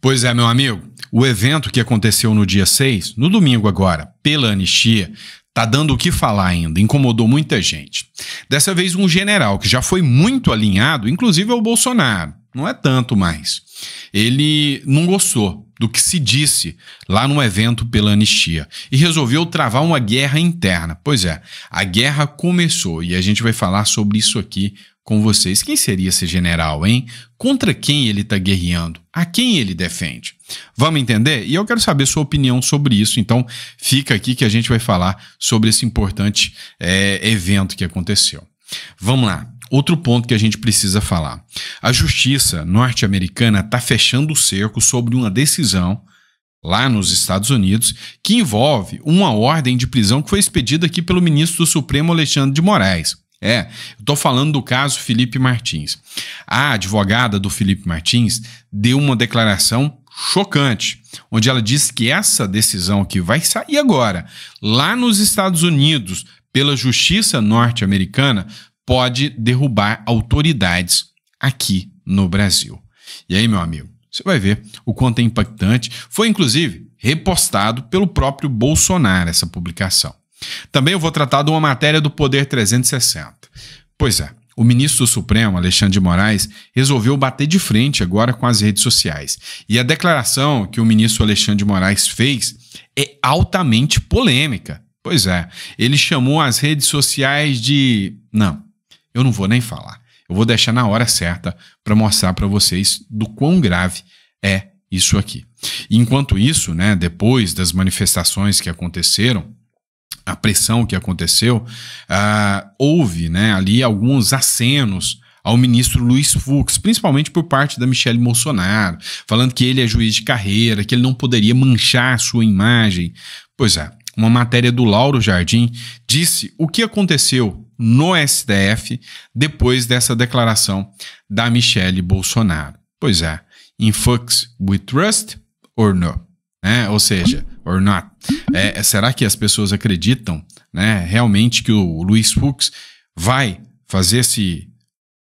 Pois é, meu amigo, o evento que aconteceu no dia 6, no domingo agora, pela anistia, tá dando o que falar ainda, incomodou muita gente. Dessa vez um general que já foi muito alinhado, inclusive ao Bolsonaro, não é tanto mais. Ele não gostou do que se disse lá no evento pela anistia e resolveu travar uma guerra interna. Pois é, a guerra começou e a gente vai falar sobre isso aqui com vocês. Quem seria esse general, hein? Contra quem ele está guerreando? A quem ele defende? Vamos entender? E eu quero saber sua opinião sobre isso, então fica aqui que a gente vai falar sobre esse importante evento que aconteceu. Vamos lá. Outro ponto que a gente precisa falar. A justiça norte-americana está fechando o cerco sobre uma decisão lá nos Estados Unidos que envolve uma ordem de prisão que foi expedida aqui pelo ministro do Supremo Alexandre de Moraes. Eu estou falando do caso Felipe Martins. A advogada do Felipe Martins deu uma declaração chocante, onde ela disse que essa decisão que vai sair agora, lá nos Estados Unidos, pela justiça norte-americana, pode derrubar autoridades aqui no Brasil. E aí, meu amigo, você vai ver o quanto é impactante. Foi, inclusive, repostado pelo próprio Bolsonaro essa publicação. Também eu vou tratar de uma matéria do Poder 360. Pois é, o ministro do Supremo, Alexandre de Moraes, resolveu bater de frente agora com as redes sociais. E a declaração que o ministro Alexandre de Moraes fez é altamente polêmica. Pois é, ele chamou as redes sociais de... Não, eu não vou nem falar. Eu vou deixar na hora certa para mostrar para vocês do quão grave é isso aqui. Enquanto isso, né, depois das manifestações que aconteceram, a pressão que aconteceu, houve, né, ali alguns acenos ao ministro Luiz Fux, principalmente por parte da Michelle Bolsonaro, falando que ele é juiz de carreira, que ele não poderia manchar a sua imagem. Pois é, uma matéria do Lauro Jardim disse o que aconteceu no STF depois dessa declaração da Michelle Bolsonaro. Pois é, in Fux we trust or no? Ou seja, or not. Será que as pessoas acreditam, né, realmente que o Luiz Fux vai fazer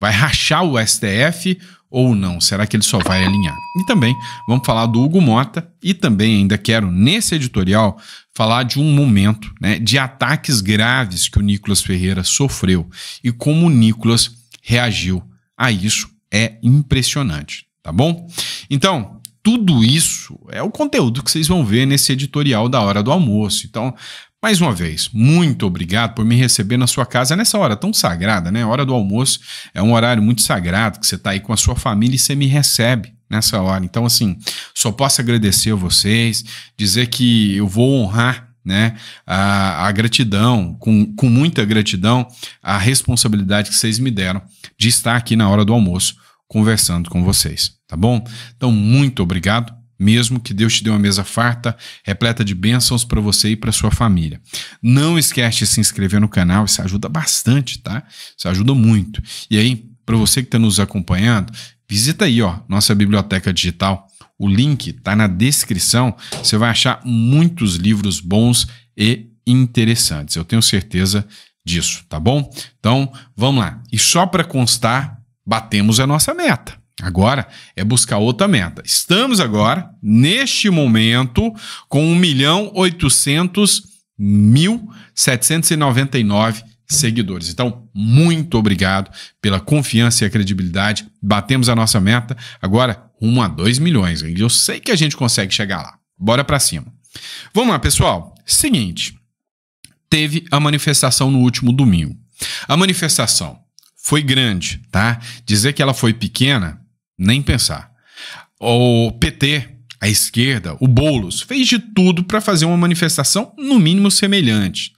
vai rachar o STF ou não? Será que ele só vai alinhar? E também vamos falar do Hugo Mota e também ainda quero, nesse editorial, falar de um momento, né, de ataques graves que o Nicolas Ferreira sofreu e como o Nicolas reagiu a isso. É impressionante, tá bom? Então, tudo isso é o conteúdo que vocês vão ver nesse editorial da Hora do Almoço. Então, mais uma vez, muito obrigado por me receber na sua casa nessa hora tão sagrada, né? A hora do almoço é um horário muito sagrado, que você está aí com a sua família e você me recebe nessa hora. Então, assim, só posso agradecer a vocês, dizer que eu vou honrar, né, a gratidão, com muita gratidão, a responsabilidade que vocês me deram de estar aqui na hora do almoço conversando com vocês, tá bom? Então, muito obrigado mesmo, que Deus te dê uma mesa farta, repleta de bênçãos para você e para sua família. Não esquece de se inscrever no canal, isso ajuda bastante, tá? Isso ajuda muito. E aí, para você que está nos acompanhando, visita aí, ó, nossa biblioteca digital. O link tá na descrição, você vai achar muitos livros bons e interessantes. Eu tenho certeza disso, tá bom? Então, vamos lá. E só para constar, batemos a nossa meta. Agora é buscar outra meta. Estamos agora, neste momento, com 1.800.799 seguidores. Então, muito obrigado pela confiança e a credibilidade. Batemos a nossa meta. Agora, rumo a 2 milhões. Eu sei que a gente consegue chegar lá. Bora pra cima. Vamos lá, pessoal. Seguinte, teve a manifestação no último domingo. A manifestação foi grande, tá? Dizer que ela foi pequena, nem pensar. O PT, a esquerda, o Boulos, fez de tudo para fazer uma manifestação no mínimo semelhante.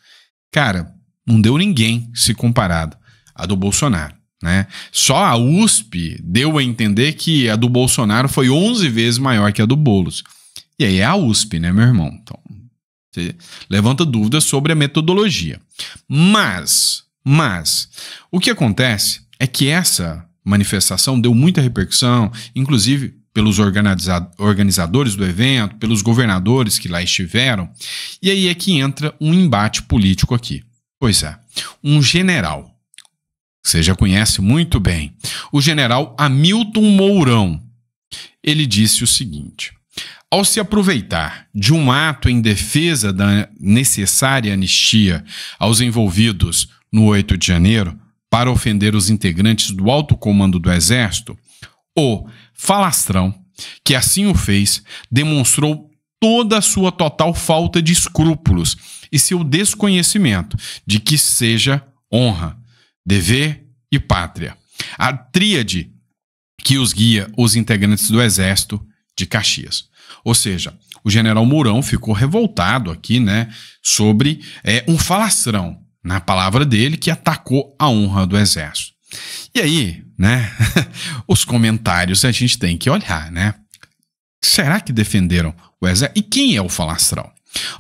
Cara, não deu ninguém se comparado à do Bolsonaro, né? Só a USP deu a entender que a do Bolsonaro foi 11 vezes maior que a do Boulos. E aí é a USP, né, meu irmão? Então, você levanta dúvidas sobre a metodologia. Mas, o que acontece é que essa manifestação deu muita repercussão, inclusive pelos organizadores do evento, pelos governadores que lá estiveram, e aí é que entra um embate político aqui. Pois é, um general, você já conhece muito bem, o general Hamilton Mourão, ele disse o seguinte: ao se aproveitar de um ato em defesa da necessária anistia aos envolvidos no 8 de janeiro para ofender os integrantes do alto comando do Exército, o falastrão, que assim o fez, demonstrou toda a sua total falta de escrúpulos e seu desconhecimento de que seja honra, dever e pátria, a tríade que os guia os integrantes do Exército de Caxias. Ou seja, o general Mourão ficou revoltado aqui, né, sobre um falastrão, na palavra dele, que atacou a honra do Exército. E aí, né, os comentários a gente tem que olhar, né? Será que defenderam o Exército? E quem é o falastrão?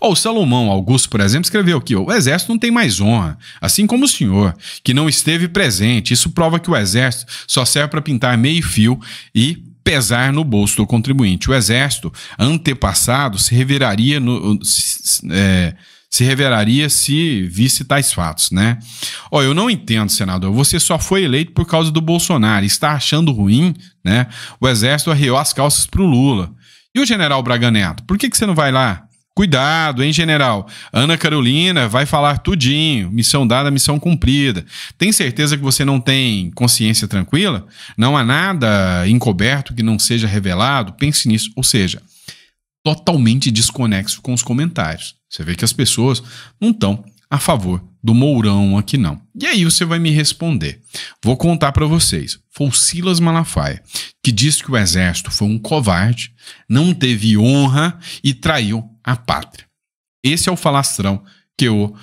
O Salomão Augusto, por exemplo, escreveu aqui: o Exército não tem mais honra, assim como o senhor, que não esteve presente. Isso prova que o Exército só serve para pintar meio fio e pesar no bolso do contribuinte. O Exército antepassado se reviraria se visse tais fatos, né? Eu não entendo, senador, você só foi eleito por causa do Bolsonaro, está achando ruim, né? O Exército arreou as calças pro Lula. E o general Braga Neto, por que você não vai lá? Cuidado, hein, general? Ana Carolina vai falar tudinho. Missão dada, missão cumprida. Tem certeza que você não tem consciência tranquila? Não há nada encoberto que não seja revelado? Pense nisso. Ou seja, totalmente desconexo com os comentários. Você vê que as pessoas não estão a favor do Mourão aqui não. E aí você vai me responder. Vou contar para vocês. Foi o Silas Malafaia que disse que o Exército foi um covarde, não teve honra e traiu a pátria. Esse é o falastrão que o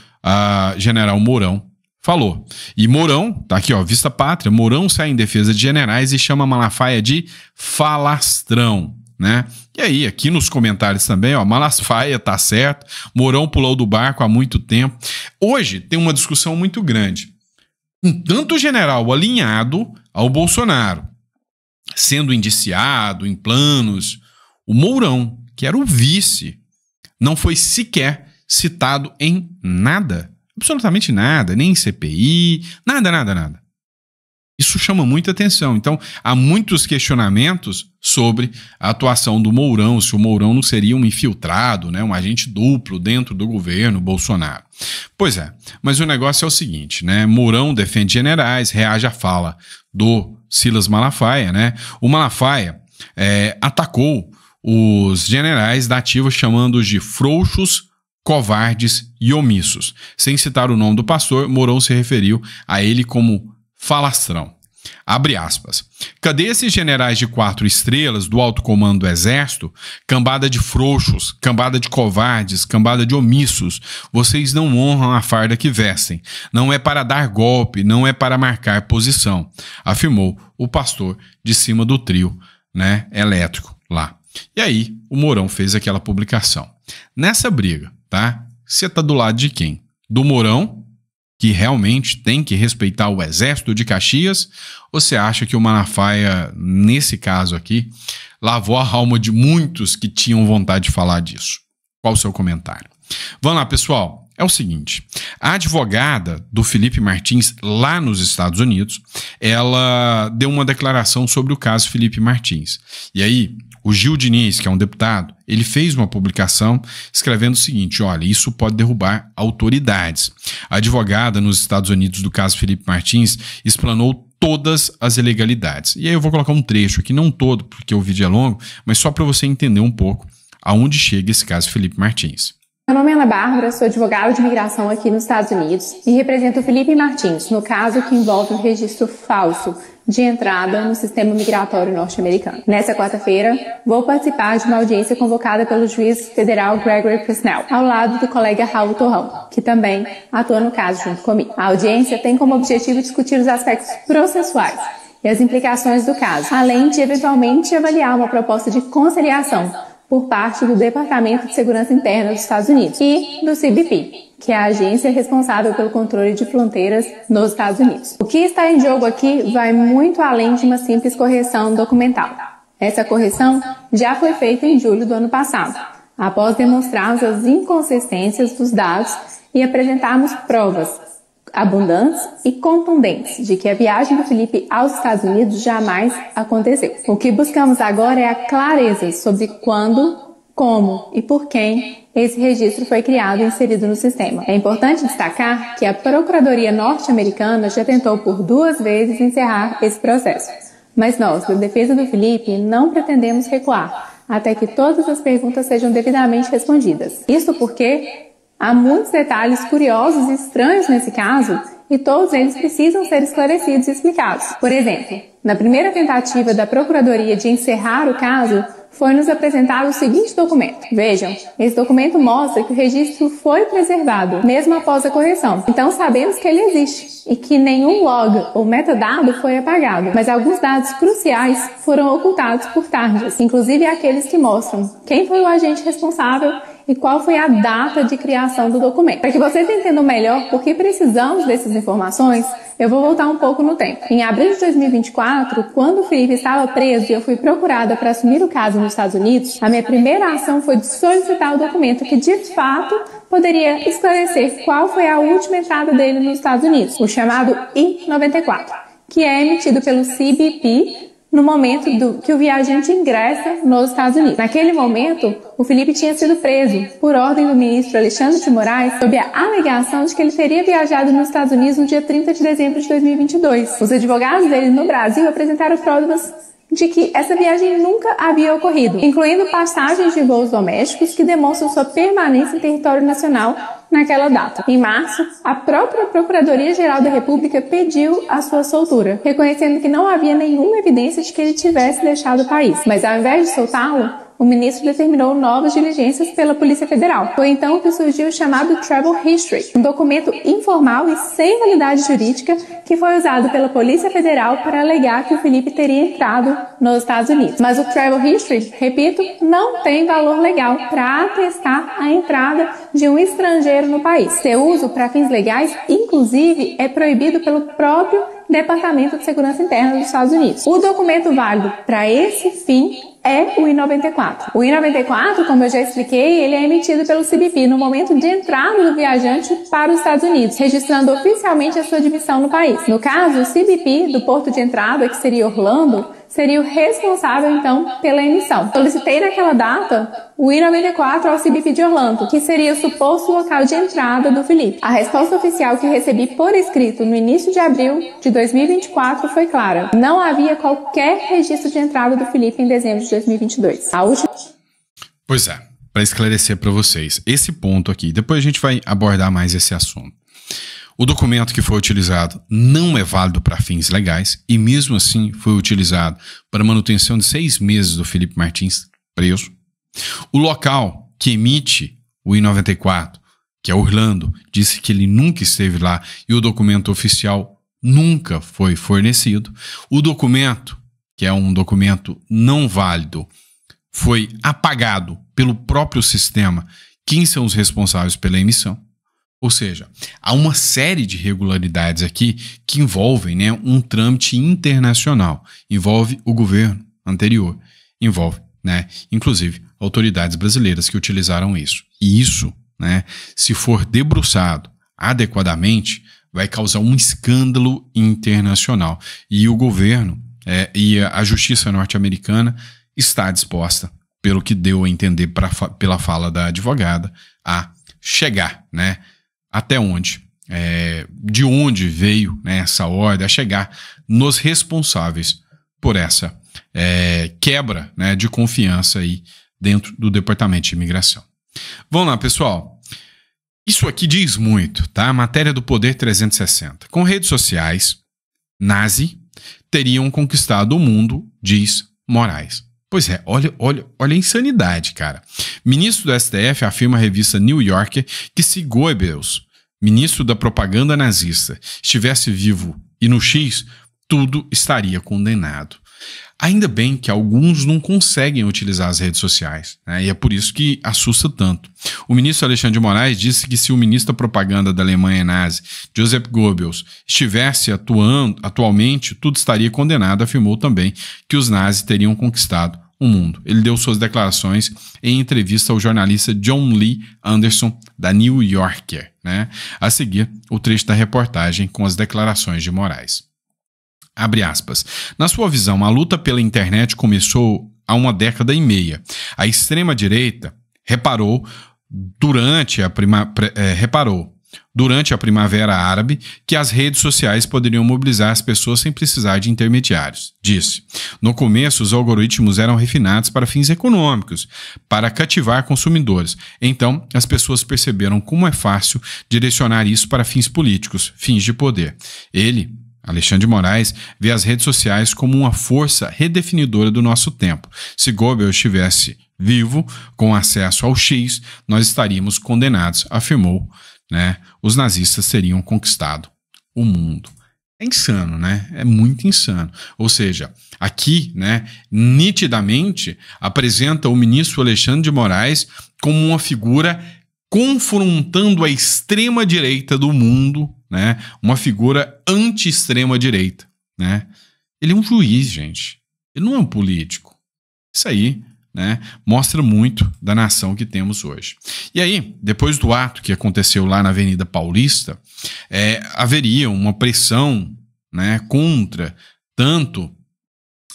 general Mourão falou. E Mourão, tá aqui, ó, vista pátria, Mourão sai em defesa de generais e chama Malafaia de falastrão, né? E aí, aqui nos comentários também, ó, Malafaia tá certo, Mourão pulou do barco há muito tempo. Hoje tem uma discussão muito grande. Um tanto general alinhado ao Bolsonaro, sendo indiciado em planos, o Mourão, que era o vice, não foi sequer citado em nada, absolutamente nada, nem em CPI, nada. Isso chama muita atenção. Então, há muitos questionamentos sobre a atuação do Mourão, se o Mourão não seria um infiltrado, né, um agente duplo dentro do governo Bolsonaro. Pois é, mas o negócio é o seguinte, né, Mourão defende generais, reage à fala do Silas Malafaia, né, o Malafaia atacou os generais da ativa chamando-os de frouxos, covardes e omissos. Sem citar o nome do pastor, Mourão se referiu a ele como falastrão. Abre aspas. Cadê esses generais de 4 estrelas do alto comando do Exército? Cambada de frouxos, cambada de covardes, cambada de omissos. Vocês não honram a farda que vestem. Não é para dar golpe, não é para marcar posição, afirmou o pastor de cima do trio, né, elétrico lá. E aí, o Mourão fez aquela publicação. Nessa briga, tá? Você tá do lado de quem? Do Mourão, que realmente tem que respeitar o Exército de Caxias, ou você acha que o Malafaia, nesse caso aqui, lavou a alma de muitos que tinham vontade de falar disso? Qual o seu comentário? Vamos lá, pessoal. É o seguinte, a advogada do Felipe Martins, lá nos Estados Unidos, ela deu uma declaração sobre o caso Felipe Martins. E aí, o Gil Diniz, que é um deputado, ele fez uma publicação escrevendo o seguinte: olha, isso pode derrubar autoridades. A advogada nos Estados Unidos do caso Felipe Martins explanou todas as ilegalidades. E aí eu vou colocar um trecho aqui, não todo, porque o vídeo é longo, mas só para você entender um pouco aonde chega esse caso Felipe Martins. Meu nome é Ana Bárbara, sou advogada de imigração aqui nos Estados Unidos e represento o Felipe Martins no caso que envolve um registro falso de entrada no sistema migratório norte-americano. Nessa quarta-feira, vou participar de uma audiência convocada pelo juiz federal Gregory Presnell, ao lado do colega Raul Torrão, que também atua no caso junto comigo. A audiência tem como objetivo discutir os aspectos processuais e as implicações do caso, além de eventualmente avaliar uma proposta de conciliação por parte do Departamento de Segurança Interna dos Estados Unidos e do CBP, que é a agência responsável pelo controle de fronteiras nos Estados Unidos. O que está em jogo aqui vai muito além de uma simples correção documental. Essa correção já foi feita em julho do ano passado, após demonstrarmos as inconsistências dos dados e apresentarmos provas abundantes e contundentes de que a viagem do Felipe aos Estados Unidos jamais aconteceu. O que buscamos agora é a clareza sobre quando, como e por quem esse registro foi criado e inserido no sistema. É importante destacar que a Procuradoria norte-americana já tentou por 2 vezes encerrar esse processo. Mas nós, da defesa do Felipe, não pretendemos recuar até que todas as perguntas sejam devidamente respondidas. Isso porque há muitos detalhes curiosos e estranhos nesse caso e todos eles precisam ser esclarecidos e explicados. Por exemplo, na primeira tentativa da Procuradoria de encerrar o caso, foi-nos apresentado o seguinte documento. Vejam, esse documento mostra que o registro foi preservado, mesmo após a correção. Então sabemos que ele existe e que nenhum log ou metadado foi apagado, mas alguns dados cruciais foram ocultados por tarjas, inclusive aqueles que mostram quem foi o agente responsável e qual foi a data de criação do documento. Para que vocês entendam melhor por que precisamos dessas informações, eu vou voltar um pouco no tempo. Em abril de 2024, quando o Felipe estava preso e eu fui procurada para assumir o caso nos Estados Unidos, a minha primeira ação foi de solicitar o documento que, de fato, poderia esclarecer qual foi a última entrada dele nos Estados Unidos, o chamado I-94, que é emitido pelo CBP no momento que o viajante ingressa nos Estados Unidos. Naquele momento, o Felipe tinha sido preso por ordem do ministro Alexandre de Moraes sob a alegação de que ele teria viajado nos Estados Unidos no dia 30 de dezembro de 2022. Os advogados dele no Brasil apresentaram provas de que essa viagem nunca havia ocorrido, incluindo passagens de voos domésticos que demonstram sua permanência em território nacional naquela data. Em março, a própria Procuradoria-Geral da República pediu a sua soltura, reconhecendo que não havia nenhuma evidência de que ele tivesse deixado o país. Mas ao invés de soltá-lo, o ministro determinou novas diligências pela Polícia Federal. Foi então que surgiu o chamado Travel History, um documento informal e sem validade jurídica que foi usado pela Polícia Federal para alegar que o Felipe teria entrado nos Estados Unidos. Mas o Travel History, repito, não tem valor legal para atestar a entrada de um estrangeiro no país. Seu uso para fins legais, inclusive, é proibido pelo próprio Departamento de Segurança Interna dos Estados Unidos. O documento válido para esse fim é o I-94. O I-94, como eu já expliquei, ele é emitido pelo CBP no momento de entrada do viajante para os Estados Unidos, registrando oficialmente a sua admissão no país. No caso, o CBP do porto de entrada, que seria Orlando, seria o responsável, então, pela emissão. Solicitei naquela data o I-94 ao CBP de Orlando, que seria o suposto local de entrada do Felipe. A resposta oficial que recebi por escrito no início de abril de 2024 foi clara. Não havia qualquer registro de entrada do Felipe em dezembro de 2022. Pois é, para esclarecer para vocês esse ponto aqui, depois a gente vai abordar mais esse assunto. O documento que foi utilizado não é válido para fins legais e mesmo assim foi utilizado para manutenção de 6 meses do Felipe Martins preso. O local que emite o I-94, que é Orlando, disse que ele nunca esteve lá e o documento oficial nunca foi fornecido. O documento, que é um documento não válido, foi apagado pelo próprio sistema. Quem são os responsáveis pela emissão? Ou seja, há uma série de irregularidades aqui que envolvem, né, um trâmite internacional. Envolve o governo anterior, envolve, né, inclusive autoridades brasileiras que utilizaram isso. E isso, né, se for debruçado adequadamente, vai causar um escândalo internacional. E o governo e a justiça norte-americana está disposta, pelo que deu a entender pela fala da advogada, a chegar, né, até onde, de onde veio, né, essa ordem, a chegar nos responsáveis por essa quebra, né, de confiança aí dentro do Departamento de Imigração. Vamos lá, pessoal. Isso aqui diz muito, tá? Matéria do Poder 360. Com redes sociais, nazi teriam conquistado o mundo, diz Moraes. Pois é, olha a insanidade, cara. Ministro do STF afirma à revista New Yorker que se Goebbels, ministro da propaganda nazista, estivesse vivo e no X, tudo estaria condenado. Ainda bem que alguns não conseguem utilizar as redes sociais, né? E é por isso que assusta tanto. O ministro Alexandre de Moraes disse que se o ministro da propaganda da Alemanha nazi, Joseph Goebbels, estivesse atuando atualmente, tudo estaria condenado. Afirmou também que os nazis teriam conquistado o mundo. Ele deu suas declarações em entrevista ao jornalista John Lee Anderson, da New Yorker, né? A seguir, o trecho da reportagem com as declarações de Moraes. Abre aspas. Na sua visão, a luta pela internet começou há uma década e meia. A extrema-direita reparou durante a Primavera Árabe que as redes sociais poderiam mobilizar as pessoas sem precisar de intermediários. Disse: no começo, os algoritmos eram refinados para fins econômicos, para cativar consumidores. Então, as pessoas perceberam como é fácil direcionar isso para fins políticos, fins de poder. Ele, Alexandre de Moraes, vê as redes sociais como uma força redefinidora do nosso tempo. Se Goebbels estivesse vivo, com acesso ao X, nós estaríamos condenados, afirmou, né? Os nazistas teriam conquistado o mundo. É insano, né? É muito insano. Ou seja, aqui, né, nitidamente apresenta o ministro Alexandre de Moraes como uma figura confrontando a extrema-direita do mundo, né? Uma figura anti-extrema-direita, né? Ele é um juiz, gente. Ele não é um político. Isso aí, né, mostra muito da nação que temos hoje. E aí, depois do ato que aconteceu lá na Avenida Paulista, haveria uma pressão, né, contra tanto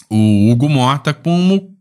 o Hugo Mota como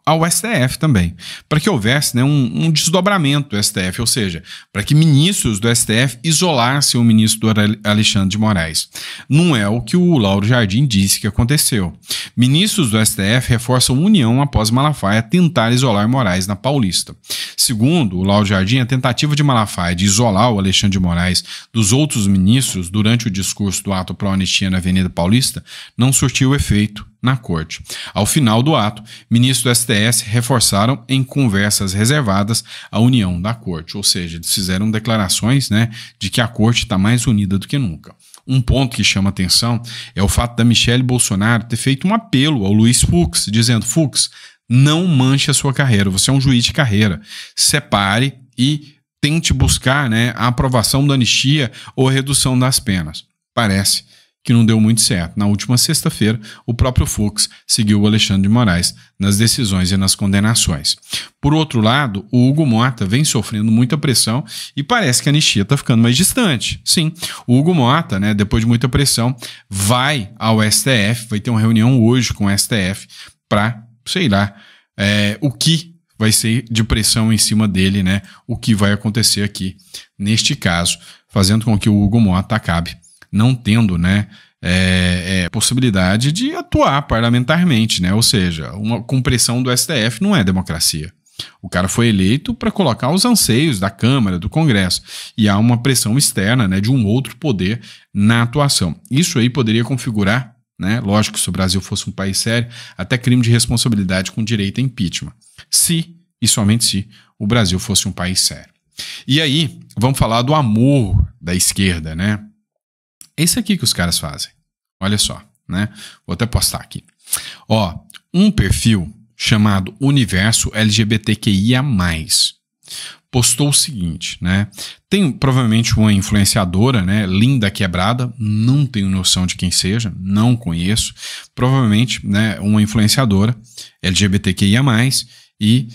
ao STF também, para que houvesse, né, um desdobramento do STF, ou seja, para que ministros do STF isolassem o ministro Alexandre de Moraes. Não é o que o Lauro Jardim disse que aconteceu. Ministros do STF reforçam união após Malafaia tentar isolar Moraes na Paulista. Segundo o Lauro Jardim, a tentativa de Malafaia de isolar o Alexandre de Moraes dos outros ministros durante o discurso do ato pró-anistia na Avenida Paulista não surtiu efeito na corte. Ao final do ato, ministros do STF reforçaram em conversas reservadas a união da corte, ou seja, eles fizeram declarações, né, de que a corte está mais unida do que nunca. Um ponto que chama atenção é o fato da Michelle Bolsonaro ter feito um apelo ao Luiz Fux, dizendo: Fux, não manche a sua carreira, você é um juiz de carreira, separe e tente buscar, né, a aprovação da anistia ou a redução das penas. Parece que não deu muito certo. Na última sexta-feira, o próprio Fux seguiu o Alexandre de Moraes nas decisões e nas condenações. Por outro lado, o Hugo Mota vem sofrendo muita pressão e parece que a anistia está ficando mais distante. Sim, o Hugo Mota, né, depois de muita pressão, vai ao STF, vai ter uma reunião hoje com o STF para, sei lá, o que vai ser de pressão em cima dele, né, o que vai acontecer aqui neste caso, fazendo com que o Hugo Mota acabe não tendo, né, possibilidade de atuar parlamentarmente, né? Ou seja, uma compressão do STF não é democracia. O cara foi eleito para colocar os anseios da Câmara, do Congresso, e há uma pressão externa, né, de um outro poder na atuação. Isso aí poderia configurar, né, lógico, se o Brasil fosse um país sério, até crime de responsabilidade com direito a impeachment. Se, e somente se, o Brasil fosse um país sério. E aí, vamos falar do amor da esquerda, né? Esse aqui que os caras fazem. Olha só, né? Vou até postar aqui. Ó, um perfil chamado Universo LGBTQIA+, postou o seguinte, né? Tem provavelmente uma influenciadora, né? Linda Quebrada, não tenho noção de quem seja, não conheço. Provavelmente, né, uma influenciadora LGBTQIA+, e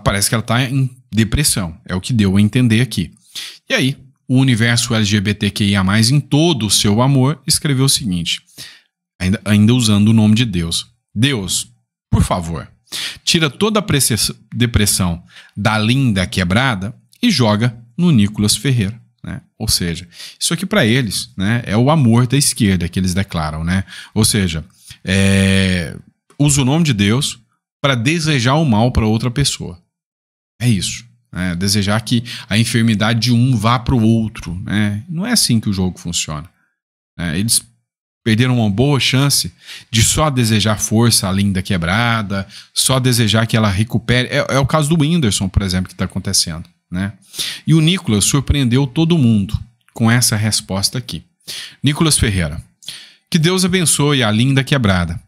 parece que ela está em depressão. É o que deu a entender aqui. E aí, o Universo LGBTQIA+, em todo o seu amor, escreveu o seguinte, ainda usando o nome de Deus. Deus, por favor, tira toda a depressão da Linda Quebrada e joga no Nicolas Ferreira, né? Ou seja, isso aqui para eles, né, é o amor da esquerda que eles declaram, né? Ou seja, usa o nome de Deus para desejar o mal para outra pessoa. É isso. Desejar que a enfermidade de um vá para o outro, né? Não é assim que o jogo funciona. Eles perderam uma boa chance de só desejar força à Linda Quebrada, só desejar que ela recupere. É o caso do Whindersson, por exemplo, que está acontecendo, né? E o Nicolas surpreendeu todo mundo com essa resposta aqui. Nicolas Ferreira: que Deus abençoe a Linda Quebrada,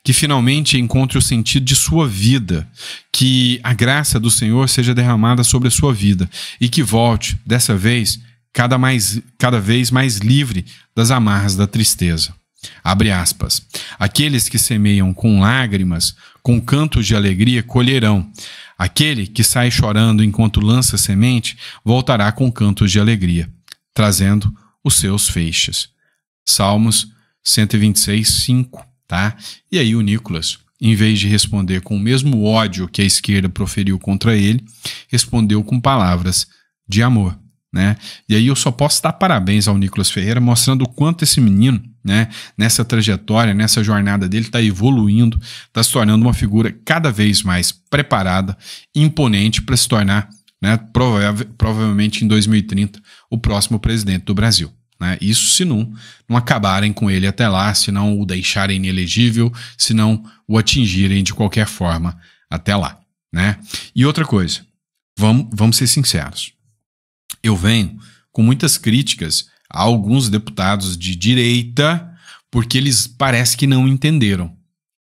que finalmente encontre o sentido de sua vida, que a graça do Senhor seja derramada sobre a sua vida e que volte, dessa vez, cada vez mais livre das amarras da tristeza. Abre aspas. Aqueles que semeiam com lágrimas, com cantos de alegria, colherão. Aquele que sai chorando enquanto lança semente, voltará com cantos de alegria, trazendo os seus feixes. Salmos 126, 5, tá? E aí o Nicolas, em vez de responder com o mesmo ódio que a esquerda proferiu contra ele, respondeu com palavras de amor, né? E aí eu só posso dar parabéns ao Nicolas Ferreira, mostrando o quanto esse menino, né, nessa trajetória, nessa jornada dele, está evoluindo, está se tornando uma figura cada vez mais preparada, imponente para se tornar, né, provavelmente em 2030, o próximo presidente do Brasil. Né? Isso se não acabarem com ele até lá, se não o deixarem inelegível, se não o atingirem de qualquer forma até lá. Né? E outra coisa, vamos ser sinceros. Eu venho com muitas críticas a alguns deputados de direita porque eles parece que não entenderam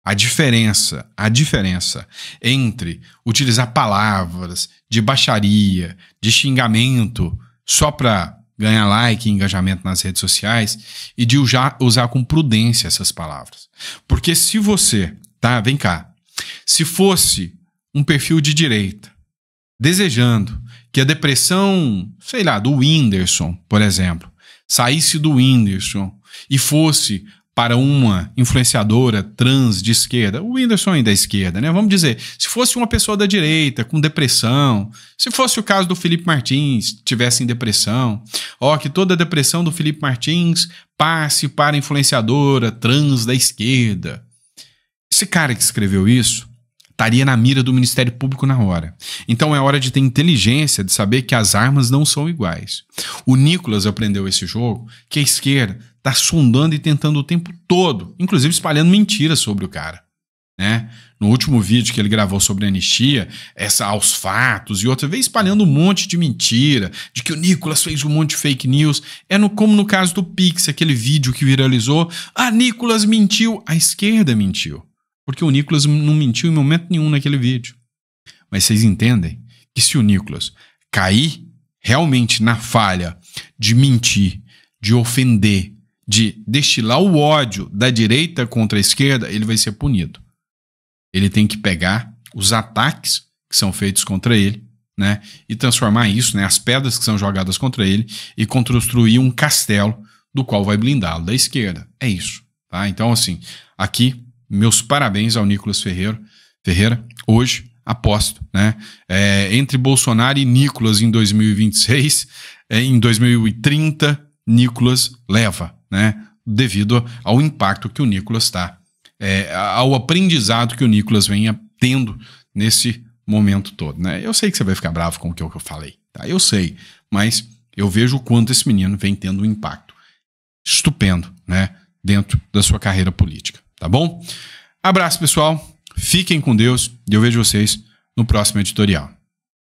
a diferença entre utilizar palavras de baixaria, de xingamento só para ganhar like e engajamento nas redes sociais e de usar com prudência essas palavras. Porque se você, tá, vem cá, se fosse um perfil de direita desejando que a depressão, sei lá, do Whindersson, por exemplo, saísse do Whindersson e fosse para uma influenciadora trans de esquerda, o Whindersson ainda é da esquerda, né? Vamos dizer, se fosse uma pessoa da direita com depressão, se fosse o caso do Felipe Martins, tivesse em depressão, que toda a depressão do Felipe Martins passe para a influenciadora trans da esquerda. Esse cara que escreveu isso estaria na mira do Ministério Público na hora. Então é hora de ter inteligência, de saber que as armas não são iguais. O Nicolas aprendeu esse jogo, que a esquerda está sondando e tentando o tempo todo, inclusive espalhando mentiras sobre o cara. Né? No último vídeo que ele gravou sobre a anistia, aos fatos, e outra vez espalhando um monte de mentira, de que o Nicolas fez um monte de fake news. Como no caso do Pix, aquele vídeo que viralizou. Nicolas mentiu, a esquerda mentiu. Porque o Nicolas não mentiu em momento nenhum naquele vídeo. Mas vocês entendem que se o Nicolas cair realmente na falha de mentir, de ofender, de destilar o ódio da direita contra a esquerda, ele vai ser punido. Ele tem que pegar os ataques que são feitos contra ele, né, e transformar isso, né, as pedras que são jogadas contra ele, e construir um castelo do qual vai blindá-lo da esquerda. É isso. Tá? Então, assim, aqui meus parabéns ao Nicolas Ferreira. Hoje, aposto, né? Entre Bolsonaro e Nicolas em 2026, em 2030, Nicolas leva, né? Devido ao impacto que o Nicolas está, ao aprendizado que o Nicolas vem tendo nesse momento todo, né? Eu sei que você vai ficar bravo com o que eu falei, tá? Eu sei, mas eu vejo o quanto esse menino vem tendo um impacto estupendo, né? Dentro da sua carreira política. Tá bom? Abraço, pessoal. Fiquem com Deus e eu vejo vocês no próximo editorial.